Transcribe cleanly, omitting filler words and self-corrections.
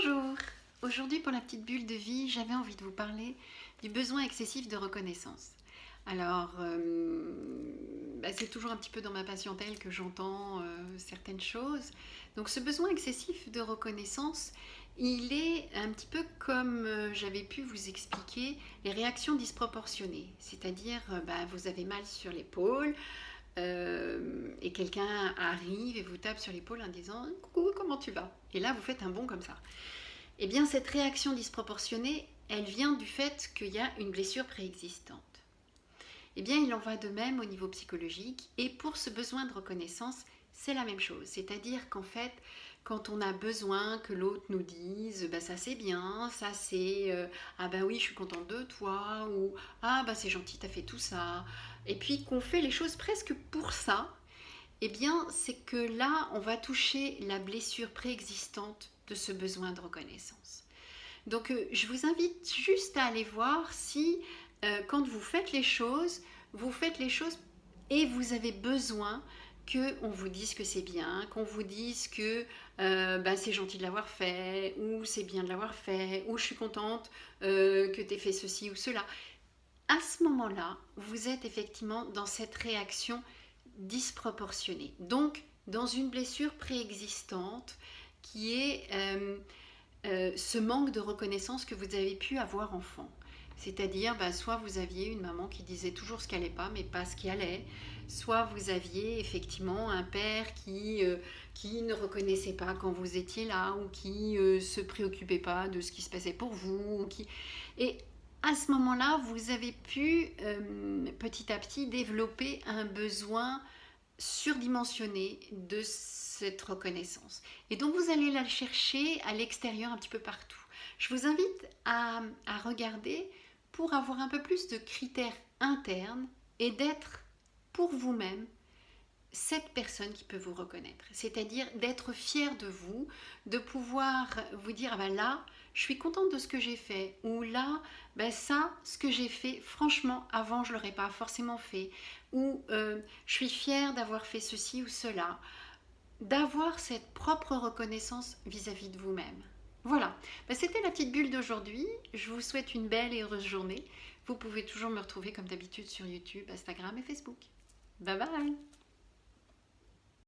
Bonjour! Aujourd'hui pour la petite bulle de vie, j'avais envie de vous parler du besoin excessif de reconnaissance. Alors, c'est toujours un petit peu dans ma patientèle que j'entends certaines choses. Donc ce besoin excessif de reconnaissance, il est un petit peu comme j'avais pu vous expliquer les réactions disproportionnées. C'est-à-dire, vous avez mal sur l'épaule, et quelqu'un arrive et vous tape sur l'épaule en disant « Coucou, comment tu vas ?» Et là, vous faites un bond comme ça. Eh bien, cette réaction disproportionnée, elle vient du fait qu'il y a une blessure préexistante. Eh bien, il en va de même au niveau psychologique. Et pour ce besoin de reconnaissance, c'est la même chose. C'est-à-dire qu'en fait, quand on a besoin que l'autre nous dise « ça c'est bien, ça c'est ah oui, je suis contente de toi » ou « ah c'est gentil, t'as fait tout ça » et puis qu'on fait les choses presque pour ça, eh bien, c'est que là, on va toucher la blessure préexistante de ce besoin de reconnaissance. Donc, je vous invite juste à aller voir si, quand vous faites les choses et vous avez besoin qu'on vous dise que c'est bien, qu'on vous dise que c'est gentil de l'avoir fait, ou c'est bien de l'avoir fait, ou je suis contente que tu aies fait ceci ou cela. À ce moment-là, vous êtes effectivement dans cette réaction disproportionnée. Donc, dans une blessure préexistante qui est ce manque de reconnaissance que vous avez pu avoir enfant. C'est-à-dire, soit vous aviez une maman qui disait toujours ce qui n'allait pas, mais pas ce qui allait. Soit vous aviez effectivement un père qui ne reconnaissait pas quand vous étiez là, ou qui se préoccupait pas de ce qui se passait pour vous. Et à ce moment-là, vous avez pu petit à petit développer un besoin surdimensionné de cette reconnaissance. Et donc vous allez la chercher à l'extérieur un petit peu partout. Je vous invite à regarder pour avoir un peu plus de critères internes et d'être pour vous-même cette personne qui peut vous reconnaître. C'est-à-dire d'être fier de vous, de pouvoir vous dire là, je suis contente de ce que j'ai fait, ou là, ça, ce que j'ai fait, franchement, avant, je ne l'aurais pas forcément fait, ou je suis fière d'avoir fait ceci ou cela, d'avoir cette propre reconnaissance vis-à-vis de vous-même. Voilà, c'était la petite bulle d'aujourd'hui. Je vous souhaite une belle et heureuse journée. Vous pouvez toujours me retrouver comme d'habitude sur YouTube, Instagram et Facebook. Bye bye!